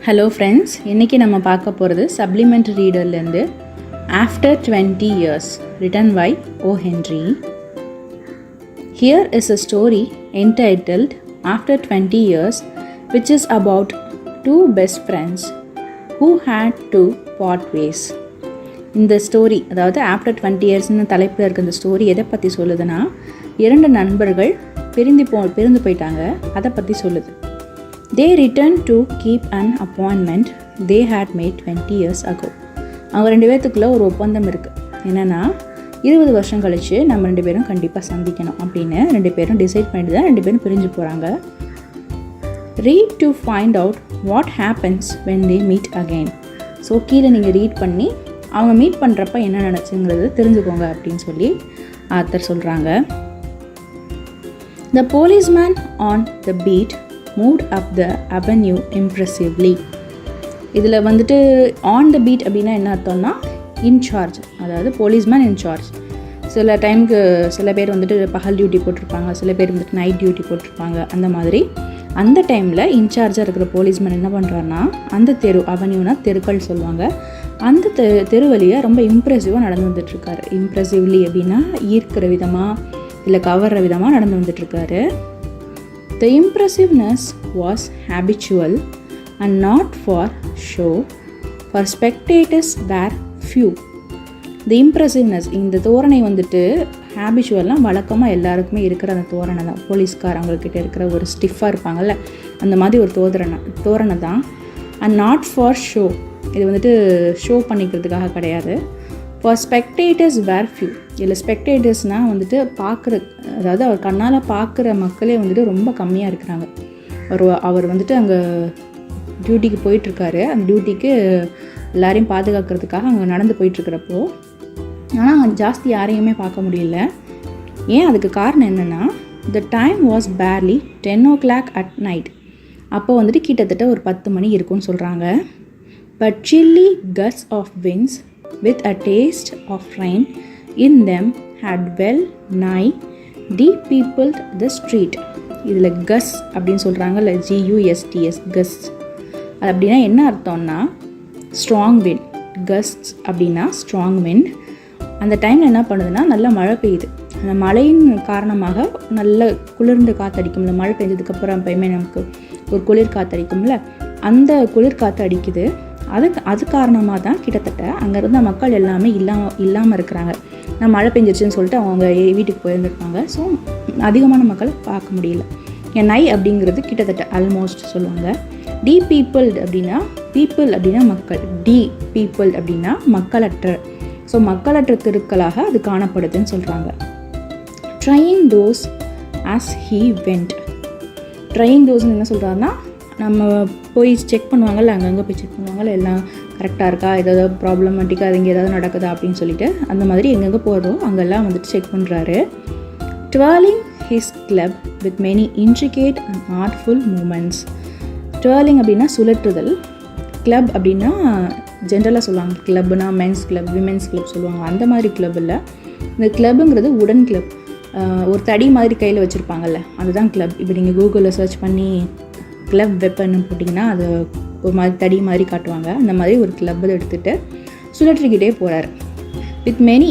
Hello friends, இன்றைக்கி நம்ம பார்க்க போகிறது சப்ளிமெண்ட்ரி ரீடர்லேருந்து after 20 years written by O Henry. Here is a story entitled After 20 years, which is about two best friends who had to part ways. இந்த story, அதாவது after 20 இயர்ஸ்னு தலைப்பில் இருக்க இந்த ஸ்டோரி எதை பற்றி சொல்லுதுன்னா, இரண்டு நண்பர்கள் பிரிந்து போயிட்டாங்க, அதை பற்றி சொல்லுது. They returned to keep an appointment they had made 20 years ago. அவங்க ரெண்டு பேர்த்துக்குள்ளே ஒரு ஒப்பந்தம் இருக்குது. என்னென்னா 20 வருஷம் கழித்து நம்ம ரெண்டு பேரும் கண்டிப்பாக சந்திக்கணும் அப்படின்னு ரெண்டு பேரும் டிசைட் பண்ணிட்டு தான் ரெண்டு பேரும் பிரிஞ்சு போகிறாங்க. Read to find out what happens when they meet again. So கீழே நீங்கள் ரீட் பண்ணி அவங்க மீட் பண்ணுறப்ப என்ன நினச்சுங்கிறது தெரிஞ்சுக்கோங்க அப்படின்னு சொல்லி ஆத்தர் சொல்கிறாங்க. The policeman on the beat moved up the avenue impressively. இதில் வந்துட்டு ஆன் த பீட் அப்படின்னா என்ன அர்த்தம்னா இன்சார்ஜ், அதாவது போலீஸ்மேன் இன்சார்ஜ். சில டைமுக்கு சில பேர் வந்துட்டு பகல் டியூட்டி போட்டிருப்பாங்க, சில பேர் வந்துட்டு நைட் டியூட்டி போட்டிருப்பாங்க. அந்த மாதிரி அந்த டைமில் இன்சார்ஜாக இருக்கிற போலீஸ்மேன் என்ன பண்ணுறாருன்னா, அந்த தெரு, அவென்யூனா தெருக்கள் சொல்லுவாங்க, அந்த தெரு வழியாக ரொம்ப இம்ப்ரெசிவாக நடந்து வந்துட்டுருக்காரு. இம்ப்ரெசிவ்லி அப்படின்னா ஈர்க்கிற விதமாக இல்லை கவர்ற விதமாக நடந்து வந்துட்டுருக்காரு. The impressiveness was habitual and not for show, for spectators were few. The impressiveness, இந்த தோரணை வந்துட்டு ஹேபிச்சுவல்னால் வழக்கமாக எல்லாருக்குமே இருக்கிற அந்த தோரணை தான். போலீஸ்காரங்கக்கிட்ட இருக்கிற ஒரு ஸ்டிஃபாக இருப்பாங்கள்ல, அந்த மாதிரி ஒரு தோரணை தான். அண்ட் நாட் ஃபார் ஷோ, இது வந்துட்டு ஷோ பண்ணிக்கிறதுக்காக கிடையாது. ஃபார் ஸ்பெக்டேட்டர்ஸ் வேர் ஃபியூ, இல்லை ஸ்பெக்டேட்டர்ஸ்னால் வந்துட்டு பார்க்குற, அதாவது அவர் கண்ணால் பார்க்குற மக்களே வந்துட்டு ரொம்ப கம்மியாக இருக்கிறாங்க. அவர் வந்துட்டு அங்கே டியூட்டிக்கு போயிட்டுருக்காரு. அந்த டியூட்டிக்கு எல்லாரையும் பாதுகாக்கிறதுக்காக அங்கே நடந்து போயிட்டுருக்கிறப்போ, ஆனால் ஜாஸ்தி யாரையுமே பார்க்க முடியல. ஏன், அதுக்கு காரணம் என்னென்னா, the time was barely 10 o'clock at night. அப்போ வந்துட்டு கிட்டத்தட்ட ஒரு 10 மணி இருக்குன்னு சொல்கிறாங்க. But chilli gusts of winds with a taste of rain in them had well nigh de-peopled the street. இதில் கஸ் அப்படின்னு சொல்கிறாங்கல்ல, GUSTS, கஸ். அது அப்படின்னா என்ன அர்த்தம்னா ஸ்ட்ராங் விண்ட். கஸ்ட்ஸ் அப்படின்னா ஸ்ட்ராங் விண்ட். அந்த டைமில் என்ன பண்ணுதுன்னா நல்ல மழை பெய்யுது. அந்த மழையின் காரணமாக நல்ல குளிர்ந்து காற்றடிக்கும்ல, மழை பெஞ்சதுக்கப்புறம் எப்பயுமே நமக்கு ஒரு குளிர் காற்றடிக்கும்ல, அந்த குளிர் காற்று அடிக்குது. அது காரணமாக தான் கிட்டத்தட்ட அங்கே இருந்த மக்கள் எல்லாமே இல்லாமல் இருக்கிறாங்க. நான் மழை பெஞ்சிருச்சுன்னு சொல்லிட்டு அவங்க வீட்டுக்கு போயிருந்துருப்பாங்க. ஸோ அதிகமான மக்களை பார்க்க முடியல. நை அப்படிங்கிறது கிட்டத்தட்ட ஆல்மோஸ்ட் சொல்லுவாங்க. டி பீப்புள்டு அப்படின்னா, பீப்புள் அப்படின்னா மக்கள், டி பீப்புள் அப்படின்னா மக்களற்ற. ஸோ மக்களற்ற தெருக்களாக அது காணப்படுதுன்னு சொல்கிறாங்க. Trying doors as he went. Trying தோஸ்ன்னு என்ன சொல்கிறாருன்னா, நம்ம போய் செக் பண்ணுவாங்கள்ல, அங்கங்கே போய் செக் பண்ணுவாங்கள்ல, எல்லாம் கரெக்டாக இருக்கா, ஏதாவது ப்ராப்ளமேட்டிக்காக அது இங்கே ஏதாவது நடக்குதா அப்படின்னு சொல்லிட்டு அந்த மாதிரி எங்கெங்கே போகிறதோ அங்கெல்லாம் வந்துட்டு செக் பண்ணுறாரு. Twirling his club with many intricate and artful movements. Twirling அப்படின்னா சுழற்றுதல், கிளப் அப்படின்னா ஜென்ரலாக சொல்லுவாங்க, கிளப்னா மென்ஸ் கிளப், விமென்ஸ் கிளப் சொல்லுவாங்க. அந்த மாதிரி கிளப் இல்லை. இந்த கிளப்புங்கிறது உடன் கிளப், ஒரு தடி மாதிரி கையில் வச்சுருப்பாங்கல்ல, அதுதான் கிளப். இப்போ நீங்கள் கூகுளில் சர்ச் பண்ணி கிளப் வெப்பன்னு போட்டிங்கன்னா அது ஒரு மாதிரி தடி மாதிரி காட்டுவாங்க. அந்த மாதிரி ஒரு கிளப்பில் எடுத்துகிட்டு சுழற்றிக்கிட்டே போகிறார். வித் மெனி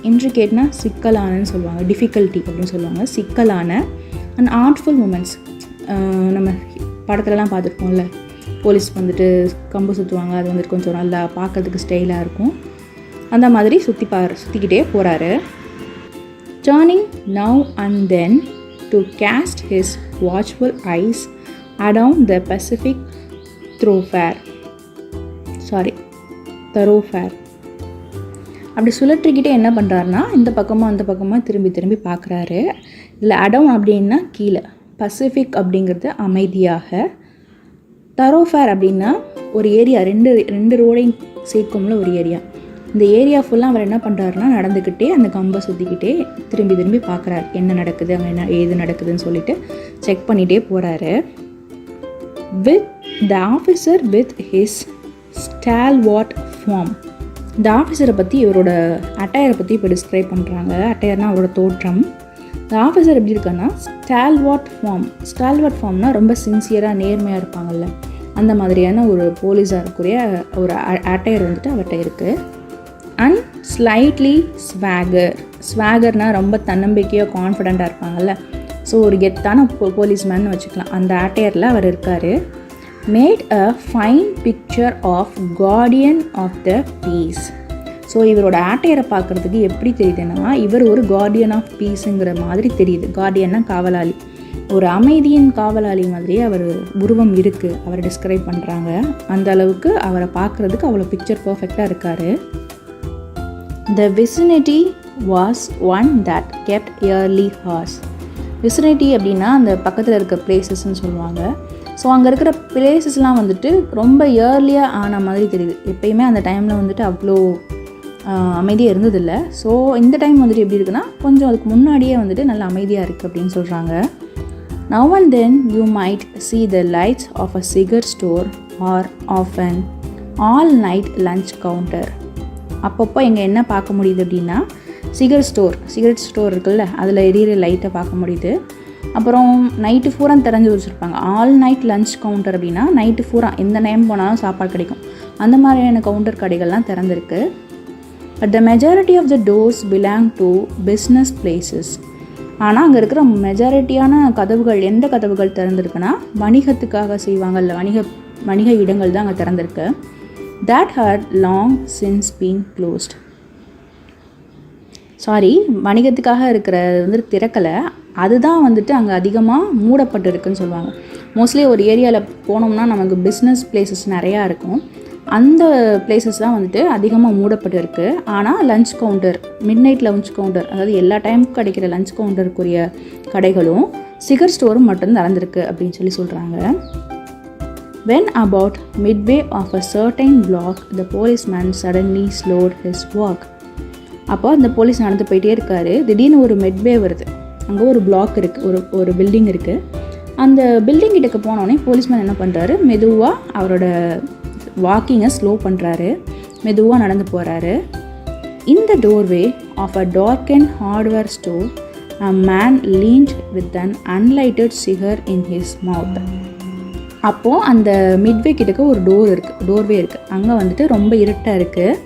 இன்ட்ரிகேட்னா சிக்கலானன்னு சொல்லுவாங்க, டிஃபிகல்ட்டி அப்படின்னு சொல்லுவாங்க, சிக்கலான. அண்ட் ஆர்ட்ஃபுல் மூமெண்ட்ஸ், நம்ம படத்துலலாம் பார்த்துருப்போம்ல, போலீஸ் வந்துட்டு கம்பு சுற்றுவாங்க, அது வந்துட்டு கொஞ்சம் நல்லா பார்க்கறதுக்கு ஸ்டைலாக இருக்கும். அந்த மாதிரி சுற்றிக்கிட்டே போகிறாரு. Turning now and then to cast his watchful eyes around the Pacific thoroughfare. அப்படி சுழற்றிக்கிட்டே என்ன பண்ணுறாருனா, இந்த பக்கமாக அந்த பக்கமாக திரும்பி பார்க்குறாரு. இதில் அடவுன் அப்படின்னா கீழே, பசிபிக் அப்படிங்கிறது அமைதியாக, தரோஃபேர் அப்படின்னா ஒரு ஏரியா, ரெண்டு ரோடையும் சேர்க்கும்ல ஒரு ஏரியா. இந்த ஏரியா ஃபுல்லாக அவர் என்ன பண்ணுறாருனா நடந்துக்கிட்டே அந்த கம்பை சுற்றிக்கிட்டே திரும்பி பார்க்குறாரு, என்ன நடக்குது, அங்கே ஏது நடக்குதுன்னு சொல்லிட்டு செக் பண்ணிகிட்டே போகிறாரு. With the officer with his stalwart form. இந்த ஆஃபீஸரை பற்றி, இவரோட அட்டையரை பற்றி இப்போ டிஸ்கிரைப் பண்ணுறாங்க. அட்டையர்னால் அவரோட தோற்றம். இந்த ஆஃபீஸர் எப்படி இருக்கான்னா ஸ்டால்வார்ட் ஃபார்ம்னால் ரொம்ப சின்சியராக நேர்மையாக இருப்பாங்கள்ல, அந்த மாதிரியான ஒரு போலீஸாக இருக்கக்கூடிய ஒரு அட்டையர் வந்துட்டு அவர்கிட்ட இருக்குது. அண்ட் ஸ்லைட்லி ஸ்வாகர்னால் ரொம்ப தன்னம்பிக்கையாக கான்ஃபிடெண்ட்டாக இருப்பாங்கள்ல, ஸோ ஒரு கெத்தான போலீஸ்மேன் வச்சுக்கலாம். அந்த அட்டையரில் அவர் இருக்கார். Made a fine picture of guardian of the peace. So இவரோட ஆட்டையரை பார்க்குறதுக்கு எப்படி தெரியுதுன்னா, இவர் ஒரு கார்டியன் ஆஃப் பீஸுங்கிற மாதிரி தெரியுது. கார்டியன்னா காவலாளி, ஒரு அமைதியின் காவலாளி மாதிரியே அவர் உருவம் இருக்குது. அவர் டிஸ்கிரைப் பண்ணுறாங்க. அந்த அளவுக்கு அவரை பார்க்குறதுக்கு அவ்வளோ பிக்சர் பர்ஃபெக்டாக இருக்கார். The vicinity was one that kept yearly hours. Vicinity அப்படின்னா அந்த பக்கத்தில் இருக்க பிளேசஸ்ன்னு சொல்லுவாங்க. ஸோ அங்கே இருக்கிற பிளேசஸ்லாம் வந்துட்டு ரொம்ப இயர்லியாக ஆன மாதிரி தெரியுது. எப்பயுமே அந்த டைமில் வந்துட்டு அவ்வளோ அமைதியாக இருந்ததில்லை. ஸோ இந்த டைம் வந்துட்டு எப்படி இருக்குன்னா, கொஞ்சம் அதுக்கு முன்னாடியே வந்துட்டு நல்ல அமைதியாக இருக்குது அப்படின்னு சொல்கிறாங்க. Now and then you might see the lights of a cigarette store or of an all-night lunch counter. அப்பப்போ இங்கே என்ன பார்க்க முடியுது அப்படின்னா, சிகரெட் ஸ்டோர் இருக்குல்ல, அதில் எரியிற லைட்டை பார்க்க முடியுது. அப்புறம் நைட்டு பூரா திறந்து வச்சுருப்பாங்க. ஆல் நைட் லஞ்ச் கவுண்டர் அப்படின்னா நைட்டு பூரா எந்த நேரம் போனாலும் சாப்பாடு கிடைக்கும். அந்த மாதிரியான கவுண்டர் கடைகள்லாம் திறந்துருக்கு. But the majority of the doors belong to business places. ஆனால் அங்கே இருக்கிற மெஜாரிட்டியான கதவுகள், எந்த கதவுகள் திறந்துருக்குன்னா வணிகத்துக்காக செய்வாங்கல்ல, வணிக இடங்கள் தான் அங்கே திறந்துருக்கு. that had long since been closed. வணிகத்துக்காக இருக்கிறது வந்துட்டு திறக்கலை, அதுதான் வந்துட்டு அங்கே அதிகமாக மூடப்பட்டு இருக்குன்னு சொல்லுவாங்க. மோஸ்ட்லி ஒரு ஏரியாவில் போனோம்னா நமக்கு பிஸ்னஸ் பிளேசஸ் நிறையா இருக்கும். அந்த பிளேசஸ் தான் வந்துட்டு அதிகமாக மூடப்பட்டு இருக்குது. ஆனால் lunch counter, midnight lunch counter, அதாவது எல்லா டைமுக்கும் கிடைக்கிற லஞ்ச் கவுண்டருக்குரிய கடைகளும் சிகரெட் ஸ்டோரும் மட்டும் திறந்திருக்கு அப்படின்னு சொல்கிறாங்க. When about midway of a certain block, the policeman suddenly slowed his walk. அப்போ அந்த போலீஸ் நடந்து போயிட்டே இருக்காரு. திடீர்னு ஒரு மிட்வே வருது. அங்கே ஒரு பிளாக் இருக்குது, ஒரு பில்டிங் இருக்குது. அந்த பில்டிங் கிட்டக்கு போனோடனே போலீஸ்மேன் என்ன பண்ணுறாரு, மெதுவாக அவரோட வாக்கிங்கை ஸ்லோ பண்ணுறாரு. மெதுவாக நடந்து போகிறாரு. In the doorway of a darkened hardware store, a man leaned with an unlighted cigar in his mouth. அப்போது அந்த மிட்வே கிட்டக்க ஒரு டோர்வே இருக்குது. அங்கே வந்துட்டு ரொம்ப இருட்டாக இருக்குது.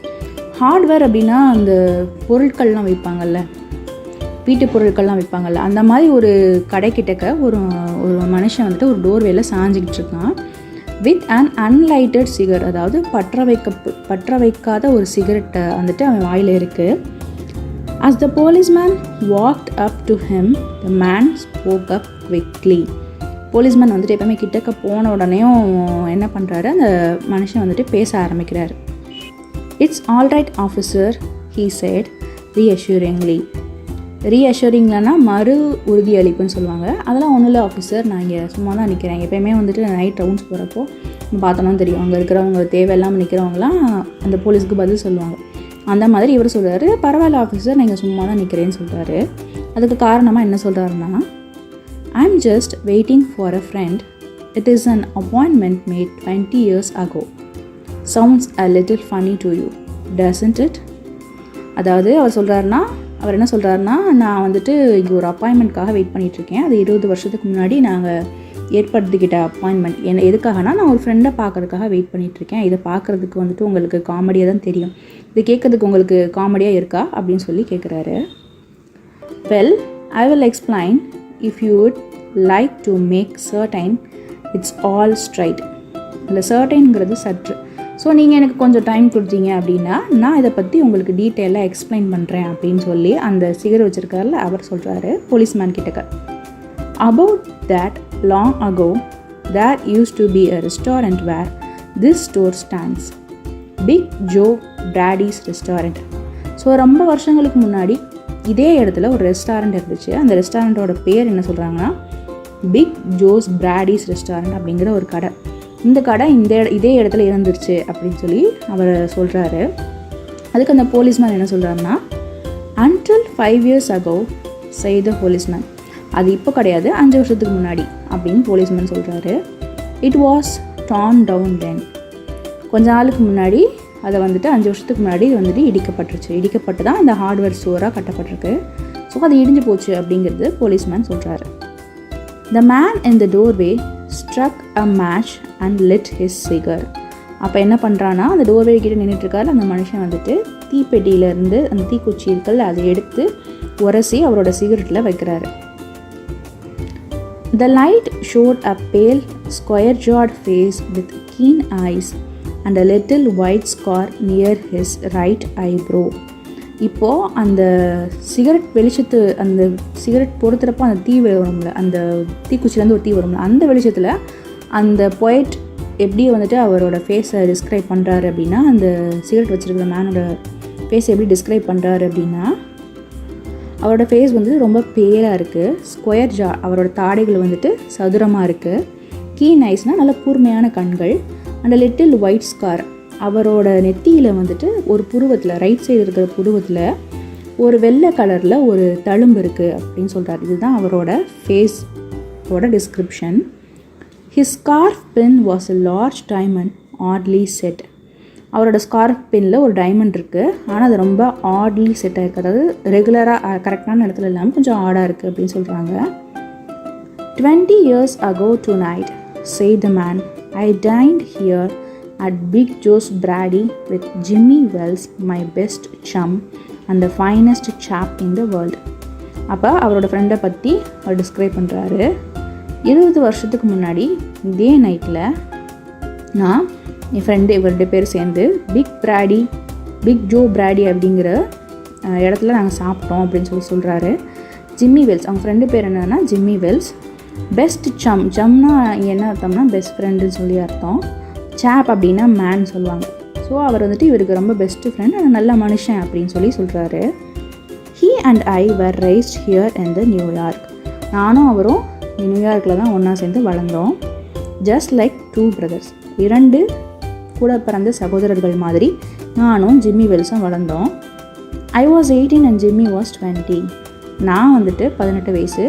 ஹார்ட்வேர் அப்படின்னா அந்த பொருட்கள்லாம் வைப்பாங்கள்ல, வீட்டு பொருட்கள்லாம் வைப்பாங்கள்ல, அந்த மாதிரி ஒரு கடை கிட்டக்க ஒரு மனுஷன் வந்துட்டு ஒரு டோர்வேல சாஞ்சிக்கிட்டு இருக்கான். வித் அன் அன்லைட்டட் சிகர், அதாவது பற்ற வைக்காத ஒரு சிகரெட்டை வந்துட்டு அவன் வாயில் இருக்குது. As the policeman walked up to him, the man spoke up quickly. Policeman வந்துட்டு எப்பவுமே கிட்டக்க போன உடனேயும் என்ன பண்ணுறாரு, அந்த மனுஷன் வந்துட்டு பேச ஆரம்பிக்கிறார். It's all right officer, he said reassuringly. ரீஅஷ்யூரிங்லன்னா மறு உறுதியளிப்புன்னு சொல்லுவாங்க. அதெல்லாம் ஒன்றும் இல்லை ஆஃபீஸர், நான் இங்கே சும்மா தான் நிற்கிறேன். எப்போயுமே வந்துட்டு நைட் ரவுண்ட்ஸ் போகிறப்போ பார்த்தோன்னா தெரியும், அங்கே இருக்கிறவங்க தேவையில்லாமல் நிற்கிறவங்களாம் அந்த போலீஸுக்கு பதில் சொல்லுவாங்க. அந்த மாதிரி இவர் சொல்கிறாரு, பரவாயில்ல ஆஃபீஸர், நான் இங்கே சும்மா தான் நிற்கிறேன்னு சொல்கிறாரு. அதுக்கு காரணமாக என்ன சொல்கிறாருன்னா, I'm just waiting for a friend. It is an appointment made 20 years ago. Sounds a little funny to you, doesn't it? அதாவது அவர் என்ன சொல்கிறாருன்னா, நான் வந்துட்டு இங்கே ஒரு அப்பாயின்மெண்ட்காக வெயிட் பண்ணிகிட்ருக்கேன். அது 20 வருஷத்துக்கு முன்னாடி நாங்கள் ஏற்படுத்திக்கிட்ட அப்பாயின்மெண்ட். எதுக்காகனா, நான் ஒரு ஃப்ரெண்டை பார்க்கறதுக்காக வெயிட் பண்ணிகிட்ருக்கேன். இதை பார்க்குறதுக்கு வந்துட்டு உங்களுக்கு காமெடியாக தான் தெரியும். இது கேட்குறதுக்கு உங்களுக்கு காமெடியாக இருக்கா அப்படின்னு சொல்லி கேட்குறாரு. Well, I will explain. If you would like to make certain it's all straight. இல்லை சர்டைன்ங்கிறது சற்று. ஸோ நீங்கள் எனக்கு கொஞ்சம் டைம் கொடுத்தீங்க அப்படின்னா நான் இதை பற்றி உங்களுக்கு டீட்டெயிலாக எக்ஸ்பிளைன் பண்ணுறேன் அப்படின்னு சொல்லி அந்த சிகரெட் வச்சுருக்காருல அவர் சொல்கிறாரு போலீஸ்மேன் கிட்டக்க. About that long ago there used to be a restaurant where this store stands, big Joe Brady's restaurant. So ரொம்ப வருஷங்களுக்கு முன்னாடி இதே இடத்துல ஒரு ரெஸ்டாரண்ட் இருந்துச்சு. அந்த ரெஸ்டாரண்ட்டோட பேர் என்ன சொல்கிறாங்கன்னா பிக் ஜோஸ் பிராடிஸ் ரெஸ்டாரண்ட் அப்படிங்கிற ஒரு கடை. இந்த கடை இதே இடத்துல இருந்துருச்சு அப்படின்னு சொல்லி அவர் சொல்கிறாரு. அதுக்கு அந்த போலீஸ்மேன் என்ன சொல்கிறாருன்னா, until 5 years ago said the policeman. அது இப்போ கிடையாது, 5 வருஷத்துக்கு முன்னாடி அப்படின்னு போலீஸ்மேன் சொல்கிறாரு. It was torn down then. கொஞ்ச நாளுக்கு முன்னாடி அதை வந்துட்டு 5 வருஷத்துக்கு முன்னாடி வந்துட்டு இடிக்கப்பட்டு தான் இந்த ஹார்ட்வேர் ஸ்டோராக கட்டப்பட்டிருக்கு. ஸோ அது இடிஞ்சு போச்சு அப்படிங்கிறது போலீஸ்மேன் சொல்கிறாரு. The man in the doorway struck a match and lit his cigar. அப்போ என்ன பண்ணுறான்னா, அந்த டோர்வே கிட்ட நின்றுட்டுருக்காரு அந்த மனுஷன் வந்துட்டு தீப்பெட்டியிலேருந்து அந்த தீக்குச்சி இருக்கல் அதை எடுத்து உரசி அவரோட சிகரெட்டில் வைக்கிறாரு. The light showed a pale, square-jawed face with keen eyes and a little white scar near his right eyebrow. இப்போது அந்த சிகரெட் வெளிச்சத்து அந்த சிகரெட் பொறுத்துறப்போ அந்த தீ வரும்ல, அந்த தீக்குச்சிலேருந்து ஒரு தீ வரும்ல, அந்த வெளிச்சத்தில் அந்த பொயட் எப்படி வந்துட்டு அவரோட ஃபேஸை டிஸ்கிரைப் பண்ணுறாரு அப்படின்னா, அந்த சிகரெட் வச்சுருக்கிற மேனோட ஃபேஸை எப்படி டிஸ்கிரைப் பண்ணுறாரு அப்படின்னா, அவரோட ஃபேஸ் வந்துட்டு ரொம்ப பேலாக இருக்குது, ஸ்கொயர் ஜா, அவரோட தாடைகள் வந்துட்டு சதுரமாக இருக்குது, கீன் ஐஸ்னால் நல்ல கூர்மையான கண்கள், அண்ட் லிட்டில் ஒயிட் ஸ்கார், அவரோட நெத்தியில் வந்துட்டு ஒரு புருவத்தில் ரைட் சைடு இருக்கிற புருவத்தில் ஒரு வெள்ளை கலரில் ஒரு தழும்பு இருக்குது அப்படின்னு சொல்கிறார். இதுதான் அவரோட ஃபேஸோட description. His scarf pin was a large diamond oddly set. அவரோட ஸ்கார்ஃப் பின்னில் ஒரு டைமண்ட் இருக்குது, ஆனால் அது ரொம்ப ஆட்லி செட் ஆகிருக்கு, அதாவது ரெகுலராக கரெக்டான இடத்துல இல்லாமல் கொஞ்சம் ஆடாக இருக்குது அப்படின்னு சொல்கிறாங்க. 20 years ago tonight, said the man, I dined here at Big Joe's Brady with Jimmy Wells, my best chum and the finest chap in the world. அப்போ அவரோட ஃப்ரெண்டை பற்றி அவர் டிஸ்கிரைப் பண்ணுறாரு. 20 வருஷத்துக்கு முன்னாடி இதே நைட்டில் நான் என் ஃப்ரெண்டு இவருடைய பேர் சேர்ந்து பிக் ஜோ பிராடி அப்படிங்கிற இடத்துல நாங்கள் சாப்பிட்டோம் அப்படின்னு சொல்கிறாரு. ஜிம்மி வெல்ஸ், அவங்க ஃப்ரெண்டு பேர் என்னன்னா ஜிம்மி வெல்ஸ். பெஸ்ட் சம்னா என்ன அர்த்தம்னா பெஸ்ட் ஃப்ரெண்டுன்னு சொல்லி அர்த்தம். சாப் அப்படின்னா மேன் சொல்லுவாங்க. ஸோ அவர் வந்துட்டு இவருக்கு ரொம்ப பெஸ்ட்டு ஃப்ரெண்ட், அது நல்ல மனுஷன் அப்படின்னு சொல்கிறாரு. He and I were raised here in the New York. நானும் அவரும் நியூயார்க்கில் தான் ஒன்றா சேர்ந்து வளர்ந்தோம். ஜஸ்ட் லைக் 2 brothers, 2 கூட பிறந்த சகோதரர்கள் மாதிரி நானும் ஜிம்மி வெல்ஸும் வளர்ந்தோம். I was 18 and Jimmy was 20. நான் வந்துட்டு 18 வயசு,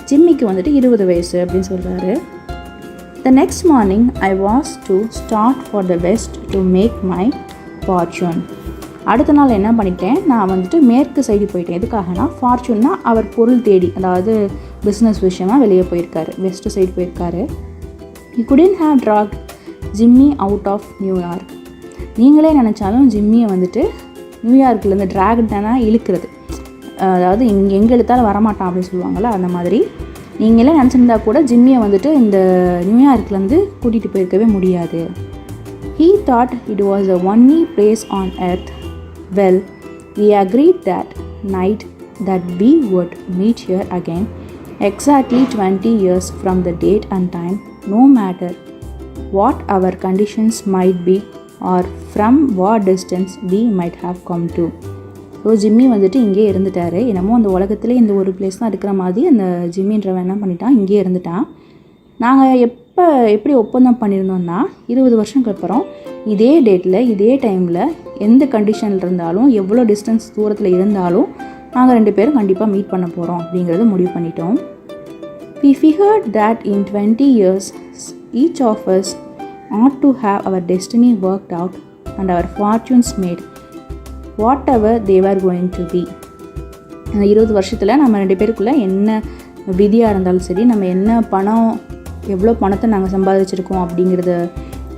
ஜிம்மிக்கு வந்துட்டு 20 வயசு அப்படின்னு சொல்கிறாரு. The next morning I was to start for the west to make my fortune. அடுத்த நாள் என்ன பண்ணிட்டேன், நான் வந்துட்டு மேற்கு சைடு போயிட்டேன். எதுக்காகனா ஃபார்ச்சூன்னா அவர் பொருள் தேடி, அதாவது பிஸ்னஸ் விஷயமாக வெளியே போயிருக்காரு, வெஸ்ட் சைடு போயிருக்காரு. He couldn't have dragged Jimmy out of New York. நீங்களே நினச்சாலும் ஜிம்மியை வந்துட்டு நியூயார்க்லேருந்து ட்ராக்டானா இழுக்கிறது, அதாவது எங்கே இழுத்தாலும் வரமாட்டான் அப்படின்னு சொல்லுவாங்கள்ல, அந்த மாதிரி நீங்களே நினச்சிருந்தா கூட ஜிம்மியை வந்துட்டு இந்த நியூயார்க்லேருந்து கூட்டிகிட்டு போயிருக்கவே முடியாது. He thought it was the only place on earth. Well, we agreed that night that we would meet here again, exactly 20 years from the date and time, no matter what our conditions might be or from what distance we might have come to. So Jimmy வந்துட்டு இங்கே இருந்துட்டார். என்னமோ அந்த உலகத்தில் இந்த ஒரு place தான் இருக்கிற மாதிரி அந்த ஜிம்மின்றவன் என்ன பண்ணிட்டான், இங்கே இருந்துட்டான். நாங்கள் எப்படி ஒப்பந்தம் பண்ணியிருந்தோம்னா 20 வருஷங்களுக்கு அப்புறம் இதே டேட்டில் இதே டைமில் எந்த கண்டிஷனில் இருந்தாலும் எவ்வளோ டிஸ்டன்ஸ் தூரத்தில் இருந்தாலும் நாங்கள் 2 பேரும் கண்டிப்பாக மீட் பண்ண போகிறோம் அப்படிங்கிறத முடிவு பண்ணிட்டோம். We figured that in 20 years each of us ought to have our destiny worked out and our fortunes made, whatever they were going to be. அந்த 20 வருஷத்தில் நம்ம 2 பேருக்குள்ளே என்ன விதியாக இருந்தாலும் சரி, நம்ம என்ன பணம் எவ்வளோ பணத்தை நாங்கள் சம்பாதிச்சிருக்கோம் அப்படிங்கிறத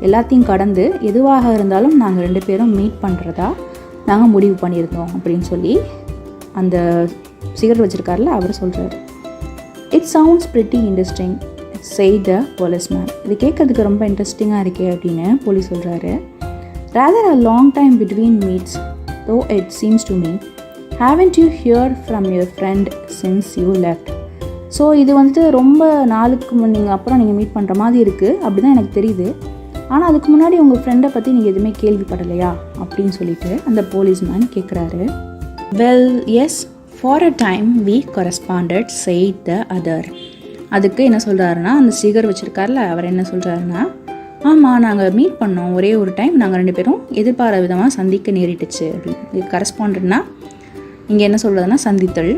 எல்லாத்தையும் கடந்து எதுவாக இருந்தாலும் நாங்கள் 2 பேரும் மீட் பண்ணுறதா நாங்கள் முடிவு பண்ணியிருந்தோம் அப்படின்னு சொல்லி அந்த சிகரெட் வச்சுருக்காருல அவர் சொல்கிறார். It sounds pretty interesting said the policeman. இது கேட்கறதுக்கு ரொம்ப இன்ட்ரெஸ்டிங்காக இருக்கே அப்படின்னு போலீஸ் சொல்கிறாரு. rather a long time between meets, though it seems to me. haven't you heard from your friend since you left? So இது வந்துட்டு ரொம்ப நாளுக்கு நீங்கள் அப்புறம் நீங்கள் மீட் பண்ணுற மாதிரி இருக்குது அப்படி தான் எனக்கு தெரியுது. ஆனால் அதுக்கு முன்னாடி உங்கள் ஃப்ரெண்டை பற்றி நீங்கள் எதுவுமே கேள்விப்படலையா அப்படின்னு சொல்லிட்டு அந்த போலீஸ்மேன் கேட்குறாரு. Well yes, for a time we corresponded, said the other. அதுக்கு என்ன சொல்கிறாருன்னா, அந்த சிகர் வச்சுருக்கார்ல அவர் என்ன சொல்கிறாருன்னா, ஆமாம் நாங்கள் மீட் பண்ணோம் ஒரே ஒரு டைம், நாங்கள் 2 பேரும் எதிர்பாராத விதமாக சந்திக்க நேரிட்டுச்சு அப்படின்னு. இது கரஸ்பாண்டட்னா இங்கே என்ன சொல்கிறதுனா சந்தித்தல்.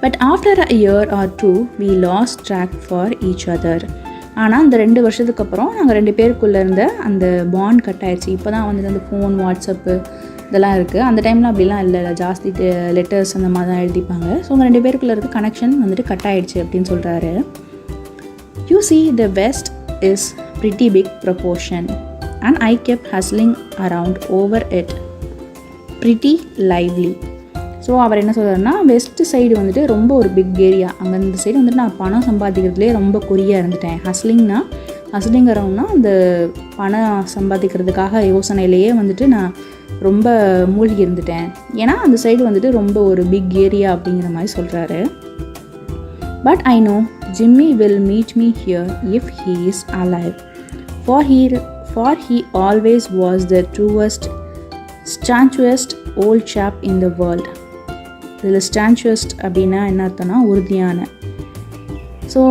But after a year or 2 we lost track for each other. ஆனால் அந்த 2 வருஷத்துக்கு அப்புறம் நாங்கள் 2 பேருக்குள்ளே இருந்த அந்த பாண்ட் கட் ஆயிடுச்சு. இப்போ தான் வந்துட்டு அந்த ஃபோன், வாட்ஸ்அப்பு இதெல்லாம் இருக்குது. அந்த டைமில் அப்படிலாம் இல்லை, ஜாஸ்தி லெட்டர்ஸ் அந்த மாதிரி தான் எழுதிப்பாங்க. ஸோ உங்கள் 2 பேருக்குள்ளே இருக்க கனெக்ஷன் வந்துட்டு கட் ஆகிடுச்சு அப்படின்னு சொல்கிறாரு. You see, the vest is pretty big proportion and I kept hustling around over it pretty lively. So அவர் என்ன சொல்கிறாருன்னா, வெஸ்ட் சைடு வந்துட்டு ரொம்ப ஒரு பிக் ஏரியா, அங்கே இந்த சைடு வந்துட்டு நான் பணம் சம்பாதிக்கிறதுலேயே ரொம்ப குறியாக இருந்துட்டேன். ஹஸ்லிங் அரவுண்ட்னா அந்த பணம் சம்பாதிக்கிறதுக்காக யோசனையிலேயே வந்துட்டு நான் ரொம்ப மூழ்கி இருந்துட்டேன். ஏன்னா அந்த சைடு வந்துட்டு ரொம்ப ஒரு பிக் ஏரியா அப்படிங்கிற மாதிரி சொல்கிறாரு. But I know Jimmy will meet me here if he is alive, for he always was the truest, staunchest old chap in the world. இதில் staunchest அப்படின்னா என்ன அர்த்தம்னா உறுதியான. ஸோ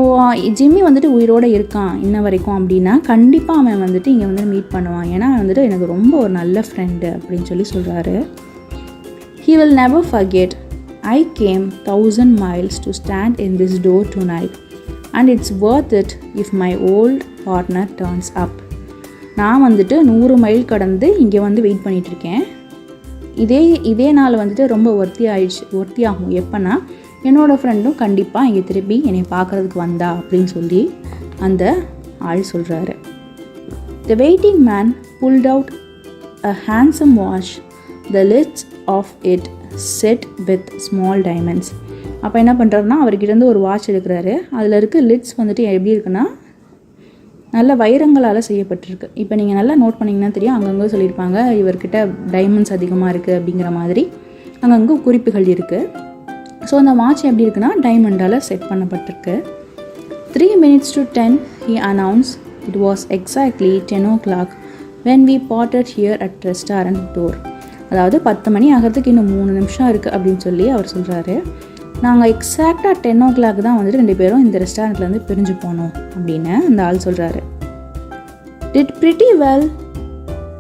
ஜிம்மி வந்துட்டு உயிரோடு இருக்கான் இன்ன வரைக்கும் அப்படின்னா கண்டிப்பாக அவன் வந்துட்டு இங்கே வந்து மீட் பண்ணுவான். ஏன்னா வந்துட்டு எனக்கு ரொம்ப ஒரு நல்ல ஃப்ரெண்டு அப்படின்னு சொல்கிறாரு. He will never forget. I came 1,000 miles to stand in this door tonight and it's worth it if my old partner turns up. நான் வந்துட்டு 100 மைல் கடந்து இங்கே வந்து வெயிட் பண்ணிகிட்ருக்கேன். இதே நாள் வந்துட்டு ரொம்ப ஒர்த்தி ஆகும். எப்போனா என்னோடய ஃப்ரெண்டும் கண்டிப்பாக இங்கே திருப்பி என்னை பார்க்குறதுக்கு வந்தா அப்படின்னு சொல்லி அந்த ஆள் சொல்கிறாரு. The waiting man pulled out a handsome watch, the lids of it set with small diamonds. அப்போ என்ன பண்ணுறாருன்னா, அவர்கிட்டருந்து ஒரு வாட்ச் எடுக்கிறாரு. அதில் இருக்க லிட்ஸ் வந்துட்டு எப்படி இருக்குன்னா நல்ல வைரங்களால் செய்யப்பட்டிருக்கு. இப்போ நீங்கள் நல்லா நோட் பண்ணிங்கன்னா தெரியும், அங்கங்கே சொல்லியிருப்பாங்க இவர்கிட்ட டைமண்ட்ஸ் அதிகமாக இருக்குது அப்படிங்கிற மாதிரி அங்கங்கே குறிப்புகள் இருக்குது. ஸோ அந்த வாட்ச் எப்படி இருக்குன்னா டைமண்டால் செட் பண்ணப்பட்டிருக்கு. 3 minutes to 10 he announced. It was exactly 10 o'clock when we parted here at restaurant door. அதாவது 10 மணி ஆகிறதுக்கு இன்னும் 3 நிமிஷம் இருக்குது அப்படின்னு சொல்லி அவர் சொல்கிறாரு. நாங்கள் எக்ஸாக்டாக 10 o'clock தான் வந்துட்டு 2 பேரும் இந்த ரெஸ்டாரண்ட்லேருந்து பிரிஞ்சு போனோம் அப்படின்னு அந்த ஆள் சொல்கிறாரு. Did pretty well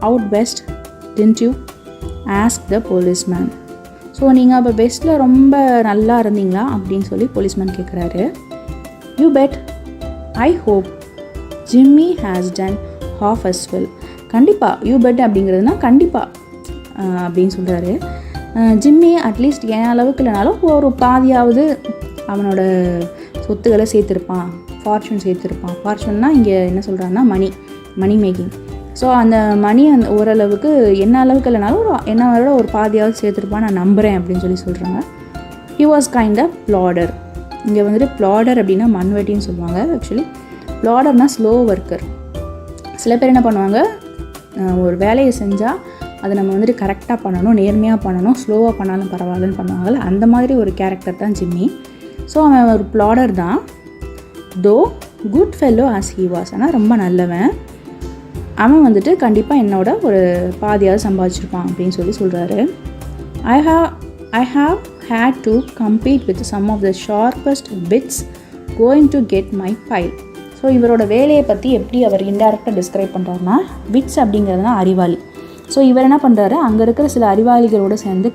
out west, didn't you? asked the policeman. So நீங்கள் அப்போ பெஸ்ட்டில் ரொம்ப நல்லா இருந்தீங்களா அப்படின்னு சொல்லி போலீஸ்மேன் கேட்குறாரு. You bet. I hope Jimmy has done half as well. கண்டிப்பாக யூ பெட் அப்படிங்கிறதுனா கண்டிப்பாக அப்படின்னு சொல்கிறாரு. ஜிம்மி அட்லீஸ்ட் என் அளவுக்கு இல்லைனாலும் ஒரு பாதியாவது அவனோட சொத்துக்களை சேர்த்துருப்பான், ஃபார்ச்சூன் சேர்த்துருப்பான். ஃபார்ச்சூன்னா இங்கே என்ன சொல்கிறான்னா மணி மேக்கிங். ஸோ அந்த மணி அந்த ஓரளவுக்கு என்ன அளவுக்கு இல்லைனாலும் என்னோட ஒரு பாதியாவது சேர்த்துருப்பான் நான் நம்புகிறேன் அப்படின்னு சொல்லி சொல்கிறாங்க. He was kind of plodder. இங்கே வந்துட்டு ப்ளாடர் அப்படின்னா மண்வெட்டின்னு சொல்லுவாங்க. ஆக்சுவலி ப்ளாடர்னால் ஸ்லோ ஒர்க்கர். சில பேர் என்ன பண்ணுவாங்க, ஒரு வேலையை செஞ்சால் அதை நம்ம வந்துட்டு கரெக்டாக பண்ணணும், நேர்மையாக பண்ணணும், ஸ்லோவாக பண்ணாலும் பரவாயில்லன்னு பண்ணுவாங்கள்ல, அந்த மாதிரி ஒரு கேரக்டர் தான் ஜிம்மி. ஸோ அவன் ஒரு ப்ளாடர் தான். தோ good fellow as he was. ஆனால் ரொம்ப நல்லவன். அவன் வந்துட்டு கண்டிப்பாக என்னோட ஒரு பாதியாவது சம்பாதிச்சிருப்பான் அப்படின்னு சொல்லி சொல்கிறாரு. I have had to compete with some of the sharpest bits going to get my pile. So இவரோட வேலையை பற்றி எப்படி அவர் இன்டைரக்டாக டிஸ்கிரைப் பண்ணுறாருன்னா, விட்ஸ் அப்படிங்கிறதுனா அறிவாளி. ஸோ இவர் என்ன பண்ணுறாரு, அங்கே இருக்கிற சில அறிவாளிகளோடு சேர்ந்து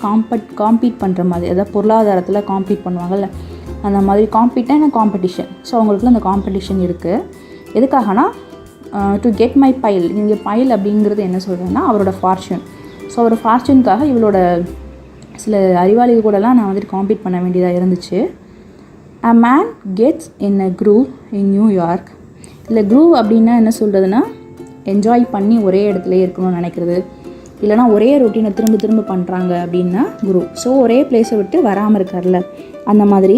காம்பீட் பண்ணுற மாதிரி, அதாவது பொருளாதாரத்தில் காம்பீட் பண்ணுவாங்கள்ல, அந்த மாதிரி காம்பீட்டான காம்படிஷன். ஸோ அவங்களுக்குள்ள அந்த காம்படிஷன் இருக்குது. எதுக்காகனா டு கெட் மை பைல். இங்கே பைல் அப்படிங்கிறது என்ன சொல்கிறேன்னா அவரோட ஃபார்ச்சூன். ஸோ அவர் ஃபார்ச்சூனுக்காக இவளோட சில அறிவாளிகள் கூடலாம் நான் வந்துட்டு காம்பீட் பண்ண வேண்டியதாக இருந்துச்சு. A man gets in a groove in New York. இல்லை க்ரூவ் அப்படின்னா என்ன சொல்கிறதுனா என்ஜாய் பண்ணி ஒரே இடத்துல இருக்கணும்னு நினைக்கிறது, இல்லைனா ஒரே ரொட்டீனை திரும்ப பண்ணுறாங்க அப்படின்னா க்ரூவ். ஸோ ஒரே பிளேஸை விட்டு வராமல் இருக்கார்ல, அந்த மாதிரி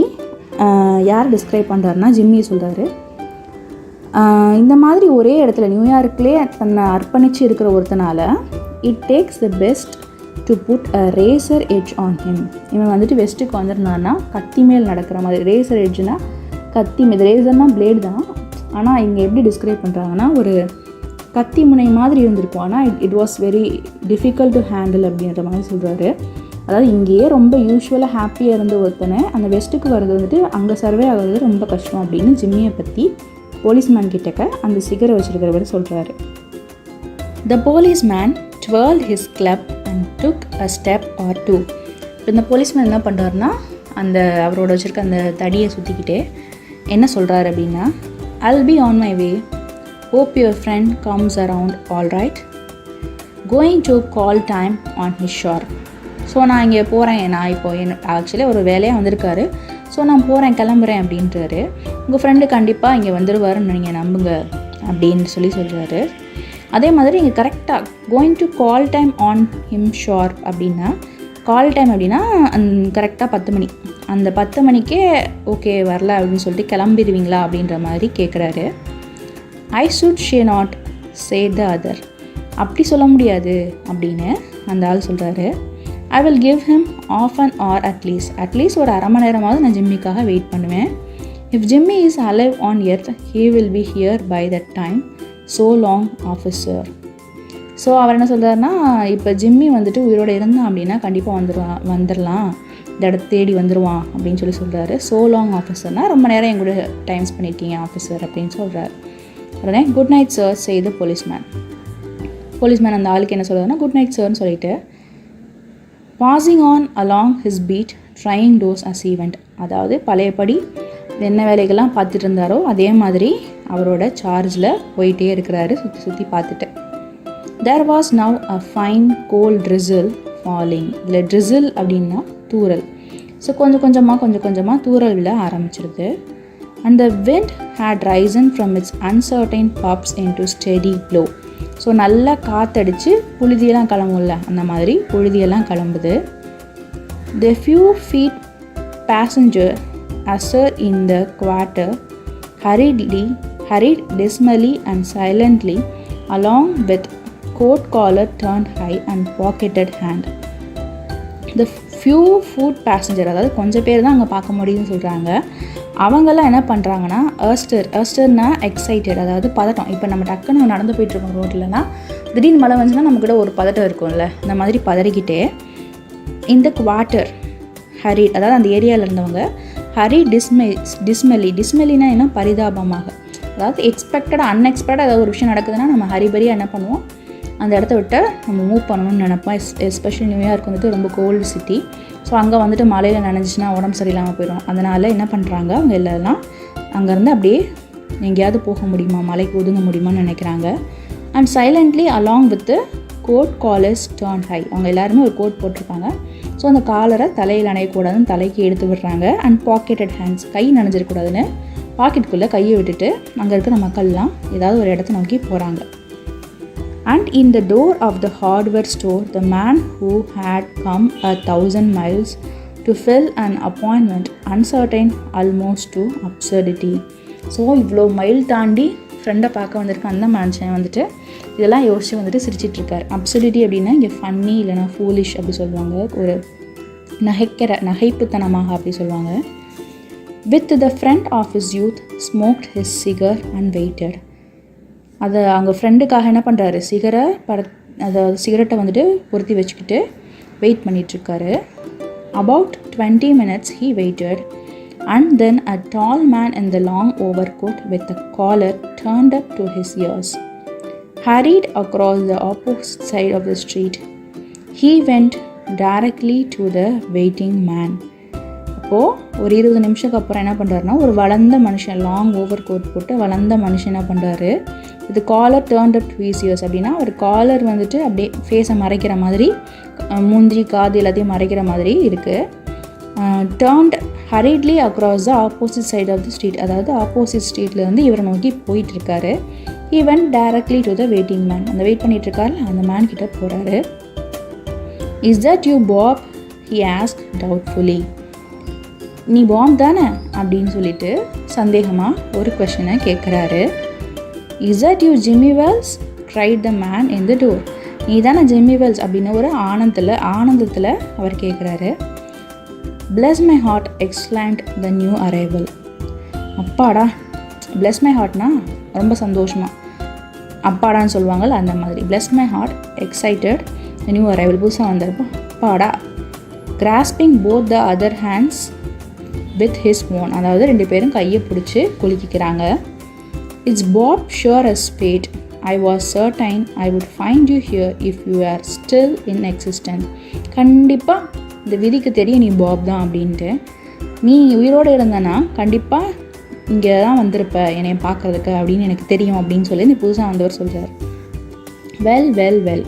யார் டிஸ்கிரைப் பண்ணுறாருனா ஜிம்மி சொல்கிறாரு. இந்த மாதிரி ஒரே இடத்துல நியூயார்க்லேயே தன்னை அர்ப்பணித்து இருக்கிற ஒருத்தனால it takes the best to put a razor edge on him. இவன் வந்துட்டு வெஸ்ட்டுக்கு வந்துருந்தான்னா கத்தி மேல் நடக்கிற மாதிரி. ரேசர் எட்ஜுனா கத்தி, இது ரேசர்னால் பிளேடு தான், ஆனால் இங்கே எப்படி டிஸ்கிரைப் பண்ணுறாங்கன்னா ஒரு கத்தி முனை மாதிரி இருந்திருக்கும். ஆனால் it was very difficult to handle அப்படின்ற மாதிரி சொல்கிறாரு. அதாவது இங்கேயே ரொம்ப யூஸ்வலாக ஹாப்பியாக இருந்த ஒருத்தனை அந்த வெஸ்ட்டுக்கு வர்றது வந்துட்டு அங்கே சர்வே ஆகிறது ரொம்ப கஷ்டம் அப்படின்னு ஜிம்மியை பற்றி போலீஸ்மேன் கிட்டக்க அந்த சிகரை வச்சுருக்கிறவர் சொல்கிறாரு. த policeman twirled his club and took a step or two. இப்போ இந்த போலீஸ்மேன் என்ன பண்ணுறாருன்னா அந்த அவரோட வச்சுருக்க அந்த தடியை சுற்றிக்கிட்டே என்ன சொல்கிறாரு அப்படின்னா, I'll be on my way. Hope your friend comes around all right. Going to call time on his shore. So நான் இங்கே போகிறேன், நான் இப்போ ஆக்சுவலி ஒரு வேலையாக வந்திருக்காரு, ஸோ நான் போகிறேன், கிளம்புறேன் அப்படின்றாரு. உங்கள் ஃப்ரெண்டு கண்டிப்பாக இங்கே வந்துடுவாருன்னு நீங்கள் நம்புங்க அப்படின்னு சொல்கிறாரு. அதே மாதிரி இங்கே கரெக்டாக going to call time on him sharp அப்படின்னா, கால் டைம் அப்படின்னா கரெக்டாக 10 மணி. அந்த 10 மணிக்கே ஓகே வரல அப்படின்னு சொல்லிட்டு கிளம்பிடுவீங்களா அப்படின்ற மாதிரி கேட்குறாரு. I should say not say the other, அப்படி சொல்ல முடியாது அப்படின்னு அந்த ஆள் சொல்கிறாரு. I will give him half an hour at least ஒரு அரை மணி நேரமாவது நான் ஜிம்மிக்காக வெயிட் பண்ணுவேன். If Jimmy is alive on earth he will be here by that time. So long officer. So அவர் என்ன சொல்கிறாருன்னா, இப்போ ஜிம்மி வந்துட்டு உயிரோடு இருந்தான் அப்படின்னா கண்டிப்பாக வந்துடலாம், இந்த இடத்த தேடி வந்துடுவான் அப்படின்னு சொல்கிறாரு. ஸோ லாங் ஆஃபீஸர்னால் ரொம்ப நேரம் என் கூட டைம் ஸ்பெண்ட் பண்ணியிருக்கீங்க ஆஃபீஸர் அப்படின்னு சொல்கிறார். உடனே குட் நைட் சார் செய்த போலீஸ்மேன் அந்த ஆளுக்கு என்ன சொல்கிறாருன்னா குட் நைட் சார்னு சொல்லிட்டு passing on along his beat trying doors as he went, அதாவது பழையபடி என்ன வேலைகள்லாம் பார்த்துட்டு இருந்தாரோ அதே மாதிரி அவரோட சார்ஜில் போயிட்டே இருக்கிறாரு, சுற்றி பார்த்துட்டு. There was now a fine cold drizzle falling. இதில் drizzle அப்படின்னா தூறல். ஸோ கொஞ்சம் கொஞ்சமாக தூறல் விழ ஆரம்பிச்சிருது. And the wind had risen from its uncertain puffs into steady blow. So நல்லா காற்றடிச்சு புழுதியெல்லாம் கிளம்பும்ல, அந்த மாதிரி புழுதியெல்லாம் கிளம்புது. The few feet passenger ushered in the quarter hurried dismally and silently along with coat collar turned high and pocketed hand. The few foot passenger, அதாவது கொஞ்சம் பேர் தான் அங்கே பார்க்க முடியும்னு சொல்கிறாங்க. அவங்கெல்லாம் என்ன பண்ணுறாங்கன்னா எர்ஸ்டர்னா எக்ஸைட்டட், அதாவது பதட்டம். இப்போ நம்ம டக்குன்னு நடந்து போயிட்டுருக்கோம் ரோட்லனா திடீர்னு மழை வந்துச்சுன்னா நமக்கிட்ட ஒரு பதட்டம் இருக்கும்ல, இந்த மாதிரி பதறிக்கிட்டே இந்த குவார்ட்டர் ஹரி, அதாவது அந்த ஏரியாவில் இருந்தவங்க ஹரி டிஸ்மெலினா என்ன பரிதாபமாக, அதாவது அன்எக்ஸ்பெக்டடாக ஏதாவது ஒரு விஷயம் நடக்குதுன்னா நம்ம ஹரிபரியாக என்ன பண்ணுவோம், அந்த இடத்த விட்டு நம்ம மூவ் பண்ணணும்னு நினைப்போம். எஸ்பெஷலி நியூயார்க் வந்துட்டு ரொம்ப கோல்டு சிட்டி. ஸோ அங்கே வந்துட்டு மழையில் நனைஞ்சிச்சுன்னா உடம்பு சரியில்லாமல் போயிடும். அதனால் என்ன பண்ணுறாங்க, அவங்க எல்லாம் அங்கேருந்து அப்படியே எங்கேயாவது போக முடியுமா, மலைக்கு ஒதுங்க முடியுமான்னு நினைக்கிறாங்க. And silently along with coat collars turn high, அவங்க எல்லாருமே ஒரு கோட் போட்டிருக்காங்க. ஸோ அந்த காலரை தலையில் அணையக்கூடாதுன்னு தலைக்கு எடுத்து விடுறாங்க. அண்ட் பாக்கெட்டட் ஹேண்ட்ஸ், கை நனைஞ்சிடக்கூடாதுன்னு பாக்கெட்டுக்குள்ளே கையை விட்டுட்டு அங்கே இருக்கிற மக்கள்லாம் ஏதாவது ஒரு இடத்த நோக்கி போகிறாங்க. And in the door of the hardware store, the man who had come 1,000 miles to fill an appointment, uncertain almost to absurdity. So இவ்வளோ மைல் தாண்டி ஃப்ரெண்டை பார்க்க வந்திருக்க அந்த மனுஷன் வந்துட்டு இதெல்லாம் யோசிச்சு வந்துட்டு சிரிச்சிட்ருக்கார். அப்சர்டிட்டி அப்படின்னா இங்கே ஃபன்னி இல்லைனா ஃபூலிஷ் அப்படி சொல்லுவாங்க, ஒரு நகைப்புத்தனமாக அப்படி சொல்லுவாங்க. With the friend of his youth smoked his cigar and waited. அதை அவங்க ஃப்ரெண்டுக்காக என்ன பண்ணுறாரு, அதாவது சிகரெட்டை வந்துட்டு பொருத்தி வச்சுக்கிட்டு wait பண்ணிகிட்ருக்காரு. About 20 minutes he waited and then a tall man in the long overcoat with the collar turned up to his ears hurried across the opposite side of the street. He went directly to the waiting man. அப்போது ஒரு 20 நிமிஷத்துக்கு அப்புறம் என்ன பண்ணுறாருனா, ஒரு வளர்ந்த மனுஷன், long over coat போட்டு வளர்ந்த மனுஷன் என்ன பண்ணுறாரு, இது collar turned up to his ears அப்படின்னா ஒரு காலர் வந்துட்டு அப்படியே ஃபேஸை மறைக்கிற மாதிரி, மூஞ்சி காது எல்லாத்தையும் மறைக்கிற மாதிரி இருக்குது. Turned hurriedly across the opposite side of the street, அதாவது ஆப்போசிட் ஸ்ட்ரீட்லேருந்து இவரை நோக்கி போயிட்டுருக்காரு. He went directly to the waiting man, அந்த வெயிட் பண்ணிகிட்ருக்காரு அந்த மேன் கிட்ட போகிறாரு. Is that you Bob, he asked doubtfully. நீ பாப் தானே அப்படின்னு சொல்லிட்டு சந்தேகமாக ஒரு கொஷனை கேட்குறாரு. Is that you Jimmy Wells, cried the man in the door. நீ தானே ஜிம்மி வெல்ஸ் அப்படின்னு ஒரு ஆனந்தத்தில் அவர் கேட்குறாரு. Plus my heart exclaimed the new arrival. அப்பாடா, பிளஸ் மை ஹார்ட்னா ரொம்ப சந்தோஷமாக அப்பாடான்னு சொல்லுவாங்கள்ல அந்த மாதிரி. Bless my heart excited the new arrival, புதுசாக வந்திருப்போம் அப்பாடா. Grasping both the other hands with his own, அதாவது 2 பேரும் கையை பிடிச்சி குலுக்கிக்கிறாங்க. It's Bob sure as fate, I was certain I would find you here if you are still in existence. கண்டிப்பாக இந்த விதிக்கு தெரியும் நீ பாப் தான் அப்படின்ட்டு. நீ உயிரோடு இருந்தனா கண்டிப்பாக இங்கே தான் வந்திருப்ப என்னை பார்க்குறதுக்கு அப்படின்னு எனக்கு தெரியும் அப்படின்னு சொல்லி இந்த புதுசாக வந்தவர் சொல்கிறார். வெல்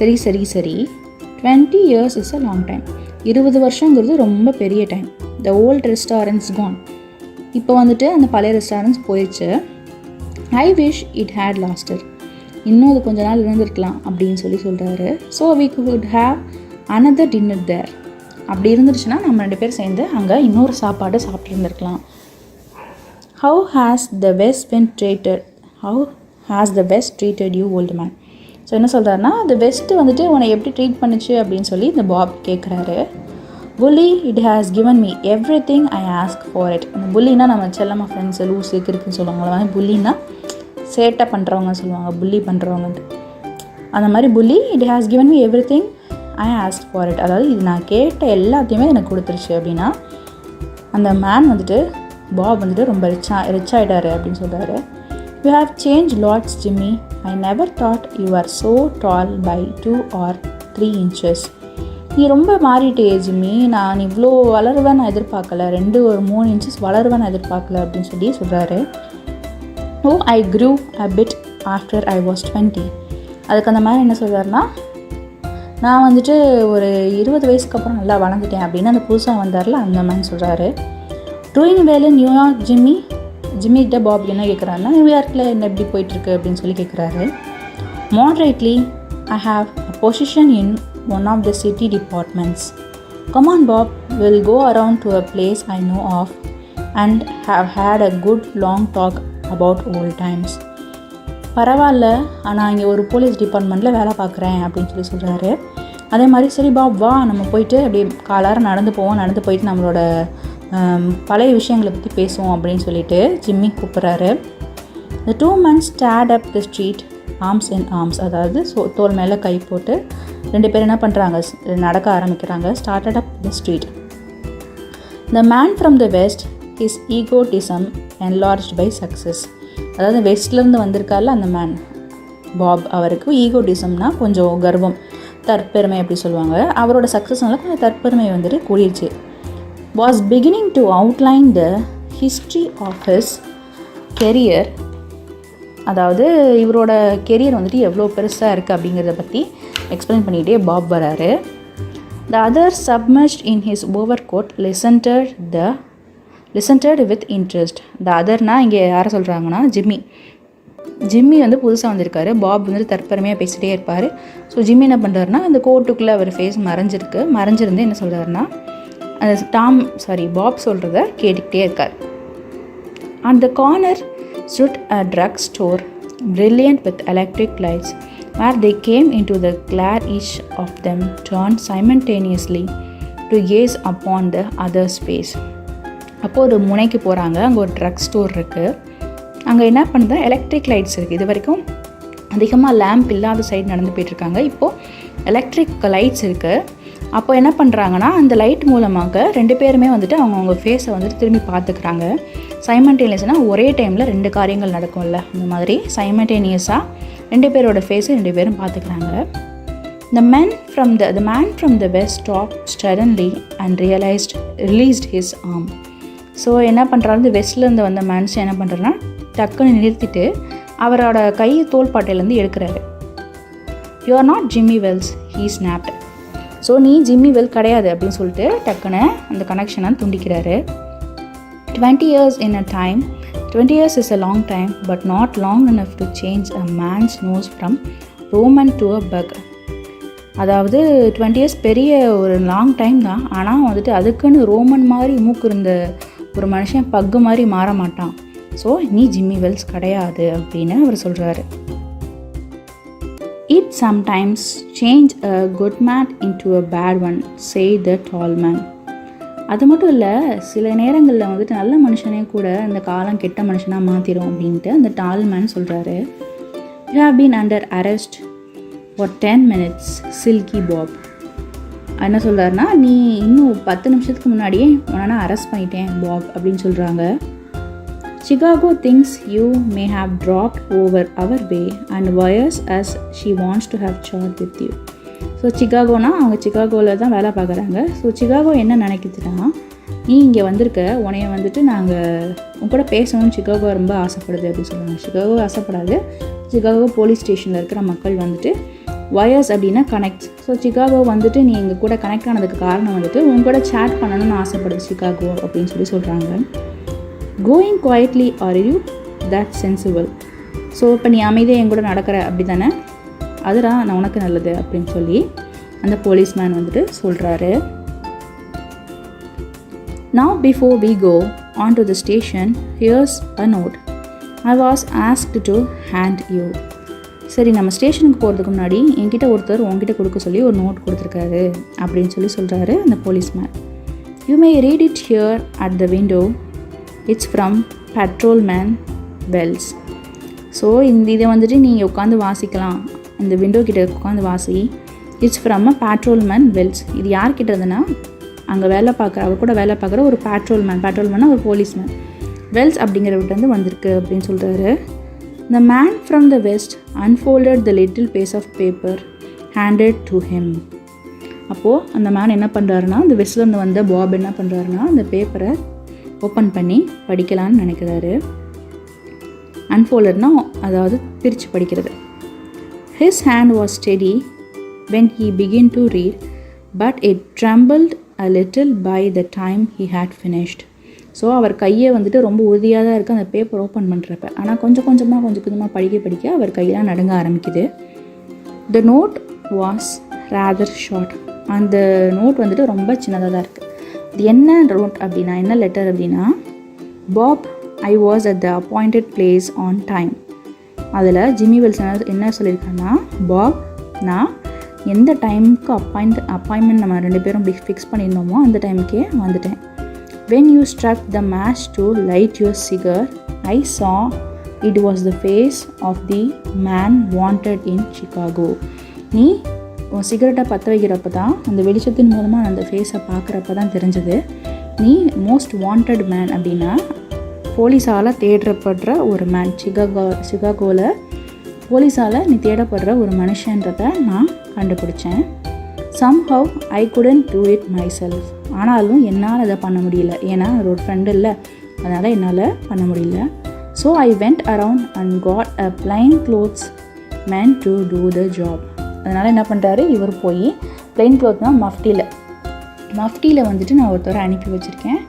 சரி 20 years is a long time. 20 வருஷங்கிறது ரொம்ப பெரிய time. The old restaurants gone. இப்போ வந்துட்டு அந்த பழைய ரெஸ்டாரண்ட்ஸ் போயிடுச்சு. I wish it had lasted. இன்னும் அது கொஞ்ச நாள் இருந்திருக்கலாம் அப்படின்னு சொல்கிறாரு. So we could have another dinner there. அப்படி இருந்துருச்சுன்னா நம்ம 2 பேர் சேர்ந்து அங்கே இன்னொரு சாப்பாடு சாப்பிட்டு இருந்திருக்கலாம். How has the west treated you old man. So என்ன சொல்கிறாருன்னா, the வெஸ்ட்டு வந்துட்டு உன்னை எப்படி ட்ரீட் பண்ணுச்சு அப்படின்னு சொல்லி இந்த பாப் கேட்குறாரு. Bully it has given me everything I asked for it. அந்த புல்லினா நம்ம செல்லம்மா ஃப்ரெண்ட்ஸு லூஸு இருக்குன்னு சொல்லுவாங்களே, வந்து புல்லினா சேட்டை பண்ணுறவங்க சொல்லுவாங்க, புல்லி பண்ணுறவங்கன்ட்டு. அந்த மாதிரி bully it has given me everything I asked for it. அதாவது இது நான் கேட்ட எல்லாத்தையுமே எனக்கு கொடுத்துருச்சு அப்படின்னா, அந்த மேன் வந்துட்டு பாப் வந்துட்டு ரொம்ப ரிச் ஆகிட்டாரு அப்படின்னு சொல்கிறாரு. You have change lots Jimmy. I never thought you are so tall by 2 or 3 inches. நீ ரொம்ப மாறிட்டே ஜிம்மி, நான் இவ்வளோ வளருவேன் நான் எதிர்பார்க்கல, 2 or 3 inches வளருவேன் நான் எதிர்பார்க்கல அப்படின்னு சொல்கிறாரு. Oh I grew a bit after I was 20. அதுக்கு அந்த மாதிரி என்ன சொல்கிறாருன்னா, நான் வந்துட்டு ஒரு 20 வயசுக்கு அப்புறம் நல்லா வளர்ந்துட்டேன் அப்படின்னு அந்த புதுசாக வந்தார்ல அந்த மாதிரி சொல்கிறாரு. Doing well in New York Jimmy. ஜிம்மிகிட்ட பாப் என்ன கேட்குறாருன்னா, நியூயார்க்கில் என்ன எப்படி போயிட்டுருக்கு அப்படின்னு சொல்லி கேட்குறாரு. Moderately I have a position in one of the city departments. Come on Bob, will go around to a place I know of and have had a good long talk about old times. பரவாயில்ல, நான் இங்கே ஒரு police டிபார்ட்மெண்ட்டில் வேலை பார்க்குறேன் அப்படின்னு சொல்கிறாரு. அதே மாதிரி சரி பாப் வா, நம்ம போயிட்டு அப்படியே காலார நடந்து போயிட்டு நம்மளோட பழைய விஷயங்களை பற்றி பேசுவோம் அப்படின்னு சொல்லிட்டு ஜிம்மி கூப்பிட்றாரு. The 2 men stared up the street arms in arms. அதாவது தோல் மேலே கை போட்டு 2 பேர் என்ன பண்ணுறாங்க, நடக்க ஆரம்பிக்கிறாங்க. started up the street. The man from the west, his egotism enlarged by success. அதாவது வெஸ்ட்லேருந்து வந்திருக்கார்ல அந்த மேன் பாப், அவருக்கு ஈகோடிசம்னா கொஞ்சம் கர்வம், தற்பெருமை அப்படி சொல்லுவாங்க. அவரோட சக்ஸஸ்னால கொஞ்சம் தற்பெருமை வந்துட்டு கூடிருச்சு. was beginning to outline the history of his career. அதாவது இவரோட கெரியர் வந்துட்டு எவ்வளோ பெருசாக இருக்குது அப்படிங்கிறத பற்றி எக்ஸ்பிளைன் பண்ணிகிட்டே பாப் வராரு. The other submerged in his overcoat listened with interest. The otherனா இங்கே யாரை சொல்கிறாங்கன்னா ஜிம்மி வந்து புதுசாக வந்திருக்காரு. பாப் வந்துட்டு தற்பெருமையாக பேசிகிட்டே இருப்பார். ஸோ ஜிம்மி என்ன பண்ணுறாருன்னா, அந்த கோட்டுக்குள்ளே அவர் ஃபேஸ் மறைஞ்சிருந்து என்ன சொல்கிறாருன்னா, பாப் சொல்கிறத கேட்டுக்கிட்டே இருக்கார். At the corner stood a drug store, brilliant with electric lights, where they came into the glare. Each of them turned simultaneously to gaze upon the other's face. அப்போது ஒரு முனைக்கு போகிறாங்க. அங்கே ஒரு ட்ரக் ஸ்டோர் இருக்குது. அங்கே என்ன பண்ணுது, எலக்ட்ரிக் லைட்ஸ் இருக்குது. இது வரைக்கும் அதிகமாக லேம்ப் இல்லாத சைடு நடந்து போயிட்டுருக்காங்க. இப்போது எலக்ட்ரிக் லைட்ஸ் இருக்குது. அப்போ என்ன பண்ணுறாங்கன்னா, அந்த லைட் மூலமாக 2 பேருமே வந்துட்டு அவங்கவுங்க ஃபேஸை வந்துட்டு திரும்பி பார்த்துக்கிறாங்க. சைமல்டேனியஸ்னால் ஒரே டைமில் 2 காரியங்கள் நடக்கும்ல, அந்த மாதிரி சைமல்டேனியஸாக 2 பேரோட ஃபேஸை 2 பேரும் பார்த்துக்கிறாங்க. The man from the west stopped suddenly and released his arm. So என்ன பண்ணுறாரு, வெஸ்ட்லேருந்து வந்த மேன்ஸ் என்ன பண்ணுறாருன்னா, டக்குன்னு நிறுத்திட்டு அவரோட கை தோள்பாட்டையிலேருந்து எடுக்கிறாரு. You are not Jimmy Wells, he snapped. So நீ ஜிம்மி வெல் கிடையாது அப்படின்னு சொல்லிட்டு டக்குன்னு அந்த கனெக்ஷனை துண்டிக்கிறாரு. 20 years is a long time, but not long enough to change a man's nose from Roman to a bug. அதாவது 20 years பெரிய ஒரு லாங் டைம் தான். ஆனால் வந்துட்டு அதுக்குன்னு ரோமன் மாதிரி மூக்கு இருந்த ஒரு மனுஷன் பக்கு மாதிரி மாற மாட்டான். ஸோ நீ ஜிம்மி வெல்ஸ் கிடையாது அப்படின்னு அவர் சொல்கிறாரு. It sometimes change a good man into a bad one, say the tall man. அது மட்டும் இல்லை, சில நேரங்களில் வந்துட்டு நல்ல மனுஷனே கூட அந்த காலம் கெட்ட மனுஷனாக மாற்றிடும் அப்படின்ட்டு அந்த டால் மேன் சொல்கிறாரு. You have been under arrest for 10 minutes, silky bob. என்ன சொல்கிறாருன்னா, நீ இன்னும் 10 நிமிஷத்துக்கு முன்னாடியே உன்னை அரெஸ்ட் பண்ணிட்டேன் பாப் அப்படின்னு சொல்கிறாங்க. Chicago thinks you may have dropped over our way and wires as she wants to have chat with you. So சிகாகோனா அவங்க சிகாகோவில் தான் வேலை பார்க்குறாங்க. ஸோ சிகாகோ என்ன நினைக்குதுன்னா, நீ இங்கே வந்திருக்க, உன்னைய வந்துட்டு நாங்கள் உன் கூட பேசணும்னு சிகாகோ ரொம்ப ஆசைப்படுது அப்படின்னு சொல்லுவாங்க. சிகாகோ ஆசைப்படாது, சிகாகோ போலீஸ் ஸ்டேஷனில் இருக்கிற மக்கள் வந்துட்டு வயர்ஸ் அப்படின்னா கனெக்ட். ஸோ சிகாகோ வந்துட்டு நீ எங்கள் கூட கனெக்ட் ஆனதுக்கு காரணம் வந்துட்டு உங்களோட சேட் பண்ணணும்னு ஆசைப்படுது சிகாகோ அப்படின்னு சொல்கிறாங்க. Going quietly are you that sensible. So இப்போ நீ அமைதியாக என் கூட நடக்கிற அப்படி தானே, அதுதான் நான் உனக்கு நல்லது அப்படின்னு சொல்லி அந்த போலீஸ்மேன் வந்துட்டு சொல்கிறாரு. Now before we go on to the station, here's a note. I was asked to hand you. சரி, நம்ம ஸ்டேஷனுக்கு போகிறதுக்கு முன்னாடி என்கிட்ட ஒருத்தர் உங்ககிட்ட கொடுக்க சொல்லி ஒரு நோட் கொடுத்துருக்காரு அப்படின்னு சொல்கிறாரு அந்த policeman. You may read it here at the window. It's from Patrolman Wells. So இதை வந்துட்டு நீங்கள் உட்காந்து வாசிக்கலாம், இந்த விண்டோ கிட்ட உட்காந்து வாசி. It's from a patrolman Wells. இது யார்கிட்ட இருந்துன்னா அங்கே வேலை பார்க்குற, அவர் கூட வேலை பார்க்குற ஒரு பேட்ரோல்மேனா ஒரு போலீஸ்மேன், வெல்ஸ் அப்படிங்கிறவர்கிட்ட வந்திருக்கு அப்படின்னு சொல்கிறாரு. The man from the west unfolded the little piece of paper handed to him. அப்போது அந்த மேன் என்ன பண்ணுறாருன்னா, அந்த வெஸ்ட்லேருந்து வந்த பாப் என்ன பண்ணுறாருன்னா அந்த பேப்பரை ஓப்பன் பண்ணி படிக்கலான்னு நினைக்கிறாரு. அன்ஃபோல்டட்னா அதாவது பிரித்து படிக்கிறது. His hand was steady when he began to read, but it trembled a little by the time he had finished. So அவர் கையை வந்துட்டு ரொம்ப உறுதியாக தான் இருக்குது அந்த பேப்பர் ஓப்பன் பண்ணுறப்ப. ஆனால் கொஞ்சம் கொஞ்சமாக படிக்க அவர் கையெல்லாம் நடுங்க ஆரம்பிக்குது. The note was rather short. அந்த நோட் வந்துட்டு ரொம்ப சின்னதாக தான் இருக்குது. இது என்ன நோட் அப்படின்னா, என்ன லெட்டர் அப்படின்னா, Bob I was at the appointed place on time. அதில் ஜிம்மி வெல்ஸ் என்ன சொல்லியிருக்காங்கன்னா, பாப் நான் எந்த டைமுக்கு அப்பாயின்மெண்ட் நம்ம 2 பேரும் ஃபிக்ஸ் பண்ணியிருந்தோமோ அந்த டைமுக்கே வந்துட்டேன். When you struck the match to light your cigar, I saw it was the face of the man wanted in Chicago. நீ உன் சிகரெட்டை பற்ற வைக்கிறப்ப தான் அந்த வெளிச்சத்தின் மூலமாக அந்த ஃபேஸை பார்க்குறப்ப தான் தெரிஞ்சது நீ மோஸ்ட் வாண்டட் மேன் அப்படின்னா போலீஸால் தேடப்படுற ஒரு மேன். சிகாகோவில் போலீஸால் நீ தேடப்படுற ஒரு மனுஷன்றதை நான் கண்டுபிடிச்சேன். somehow I couldn't do it myself. ஆனாலும் என்னால் அதை பண்ண முடியல, ஏன்னா ஒரு ஃப்ரெண்டு இல்லை, அதனால் என்னால் பண்ண முடியல. so I went around and got a plain clothes man to do the job. அதனால் என்ன பண்ணுறாரு, இவர் போய் plain clothesனால் மஃப்டியில் வந்துட்டு நான் ஒருத்தரை அனுப்பி வச்சுருக்கேன்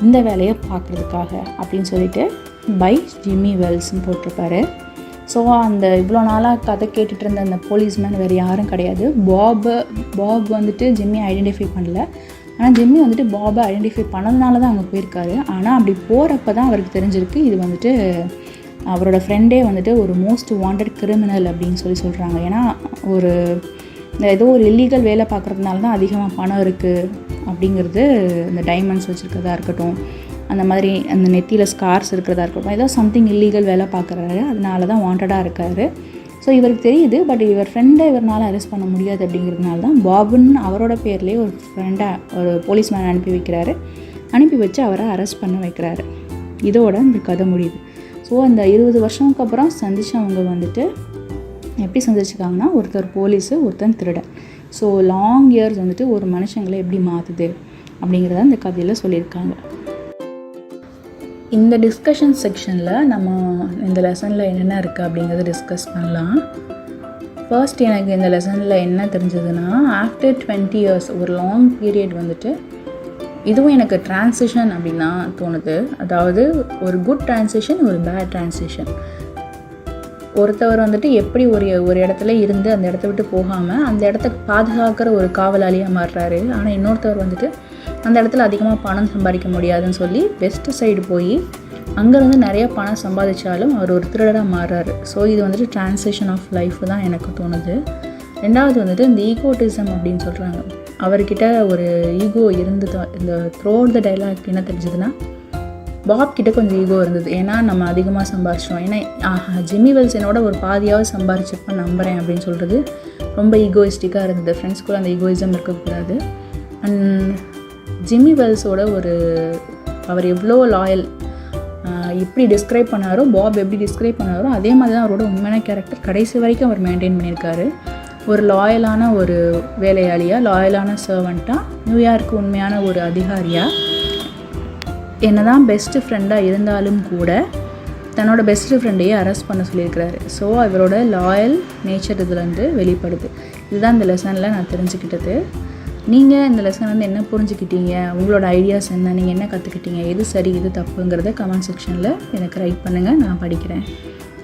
இந்த வேலையை பார்க்குறதுக்காக அப்படின்னு சொல்லிட்டு பை ஜிம்மி வெல்ஸ்ன்னு போட்டிருப்பாரு. ஸோ அந்த இவ்வளோ நாளாக கதை கேட்டுட்டு இருந்த அந்த போலீஸ்மேன் வேறு யாரும் கிடையாது. பாப் வந்துட்டு ஜிம்மியை ஐடென்டிஃபை பண்ணல, ஆனால் ஜிம்மி வந்துட்டு பாபை ஐடென்டிஃபை பண்ணதுனால தான் அங்கே போயிருக்காரு. ஆனால் அப்படி போகிறப்ப தான் அவருக்கு தெரிஞ்சிருக்கு இது வந்துட்டு அவரோட ஃப்ரெண்டே வந்துட்டு ஒரு மோஸ்ட் வாண்டட் கிரிமினல் அப்படின்னு சொல்கிறாங்க. ஏன்னா ஒரு ஏதோ ஒரு இல்லீகல் வேலை பார்க்குறதுனால தான் அதிகமாக பணம் இருக்குது அப்படிங்கிறது, இந்த டைமண்ட்ஸ் வச்சுருக்கிறதா இருக்கட்டும், அந்த மாதிரி அந்த நெத்தியில் ஸ்கார்ஸ் இருக்கிறதா இருக்கட்டும், ஏதோ சம்திங் இல்லீகல் வேலை பார்க்குறாரு, அதனால தான் வாண்டடாக இருக்கார். ஸோ இவருக்கு தெரியுது, பட் இவர் ஃப்ரெண்டை இவரால் அரெஸ்ட் பண்ண முடியாது அப்படிங்கிறதுனால தான் பாபுன்னு அவரோட பேர்லேயே ஒரு ஒரு போலீஸ்மேன் அனுப்பி வச்சு அவரை அரெஸ்ட் பண்ண வைக்கிறாரு. இதோட இந்த கதை முடியுது. ஸோ அந்த 20 வருஷத்துக்கு அப்புறம் சந்திச்சவங்க வந்துட்டு எப்படி சந்திச்சிருக்காங்கன்னா, ஒருத்தர் போலீஸு, ஒருத்தர் திருடன். ஸோ லாங் இயர்ஸ் வந்துட்டு ஒரு மனுஷங்களை எப்படி மாற்றுது அப்படிங்கிறத இந்த கதையில் சொல்லியிருக்காங்க. இந்த டிஸ்கஷன் செக்ஷனில் நம்ம இந்த லெசனில் என்னென்ன இருக்குது அப்படிங்கிறத டிஸ்கஸ் பண்ணலாம். ஃபர்ஸ்ட் எனக்கு இந்த லெசனில் என்ன தெரிஞ்சதுன்னா, ஆஃப்டர் 20 இயர்ஸ் ஒரு லாங் பீரியட் வந்துட்டு இதுவும் எனக்கு ட்ரான்சிஷன் அப்படின்னு தான் தோணுது. அதாவது ஒரு குட் ட்ரான்சிஷன், ஒரு பேட் ட்ரான்சிஷன். ஒருத்தவர் வந்துட்டு எப்படி ஒரு இடத்துல இருந்து அந்த இடத்த விட்டு போகாமல் அந்த இடத்த பாதுகாக்கிற ஒரு காவலாளியாக மாறுறாரு. ஆனால் இன்னொருத்தவர் வந்துட்டு அந்த இடத்துல அதிகமாக பணம் சம்பாதிக்க முடியாதுன்னு சொல்லி வெஸ்ட் சைடு போய் அங்கேருந்து நிறைய பணம் சம்பாதிச்சாலும் அவர் ஒரு திருடராக மாறுறாரு. ஸோ இது வந்துட்டு ட்ரான்சிஷன் ஆஃப் லைஃப் தான் எனக்கு தோணுது. ரெண்டாவது வந்துட்டு இந்த ஈகோட்டிசம் அப்படின்னு சொல்கிறாங்க. அவர்கிட்ட ஒரு ஈகோ இருந்து தான் இந்த த்ரோட் த டைலாக் என்ன தெரிஞ்சதுன்னா, பாப் கிட்ட கொஞ்சம் ஈகோ இருந்தது. ஏன்னா நம்ம அதிகமாக சம்பாரிச்சோம், ஏன்னா ஜிம்மி வெல்ஸ் என்னோட ஒரு பாதியாவது சம்பாரிச்சப்ப நம்புகிறேன் அப்படின்னு சொல்கிறது ரொம்ப ஈகோயிஸ்டிக்காக இருந்தது. ஃப்ரெண்ட்ஸ்குள்ளே அந்த ஈகோயிசம் இருக்கக்கூடாது. அண்ட் ஜிம்மி வெல்ஸோட அவர் எவ்வளோ லாயல் எப்படி டிஸ்கிரைப் பண்ணாரோ, பாப் எப்படி டிஸ்கிரைப் பண்ணாரோ அதே மாதிரி தான் அவரோட உண்மையான கேரக்டர் கடைசி வரைக்கும் அவர் மெயின்டைன் பண்ணியிருக்காரு. ஒரு லாயலான ஒரு வேலையாளியாக, லாயலான சர்வெண்ட்டாக, நியூயார்க்கு உண்மையான ஒரு அதிகாரியாக, என்ன தான் பெஸ்ட்டு ஃப்ரெண்டாக இருந்தாலும் கூட தன்னோட பெஸ்ட் ஃப்ரெண்டையே அரெஸ்ட் பண்ண சொல்லியிருக்கிறாரு. ஸோ இவரோட லாயல் நேச்சர் இதுலேருந்து வெளிப்படுது. இதுதான் இந்த லெசனில் நான் தெரிஞ்சுக்கிட்டது. நீங்கள் இந்த லெசன் வந்து என்ன புரிஞ்சுக்கிட்டீங்க, உங்களோட ஐடியாஸ் என்ன, நீங்கள் என்ன கற்றுக்கிட்டீங்க, எது சரி எது தப்புங்கிறத கமெண்ட் செக்ஷனில் எனக்கு ரைட் பண்ணுங்கள், நான் படிக்கிறேன்.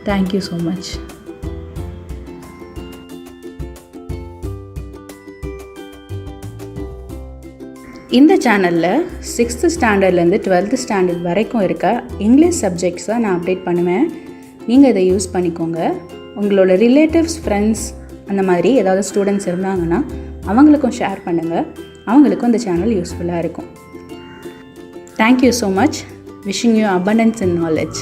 Thank you so much. இந்த சேனலில் 6th ஸ்டாண்டர்ட்லேருந்து 12th ஸ்டாண்டர்ட் வரைக்கும் இருக்க இங்கிலீஷ் சப்ஜெக்ட்ஸை நான் அப்டேட் பண்ணுவேன். நீங்கள் இதை யூஸ் பண்ணிக்கோங்க. உங்களோட ரிலேட்டிவ்ஸ், ஃப்ரெண்ட்ஸ் அந்த மாதிரி ஏதாவது ஸ்டூடெண்ட்ஸ் இருந்தாங்கன்னா அவங்களுக்கும் ஷேர் பண்ணுங்கள். அவங்களுக்கும் இந்த சேனல் யூஸ்ஃபுல்லாக இருக்கும். Thank you so much. Wishing you abundance in knowledge.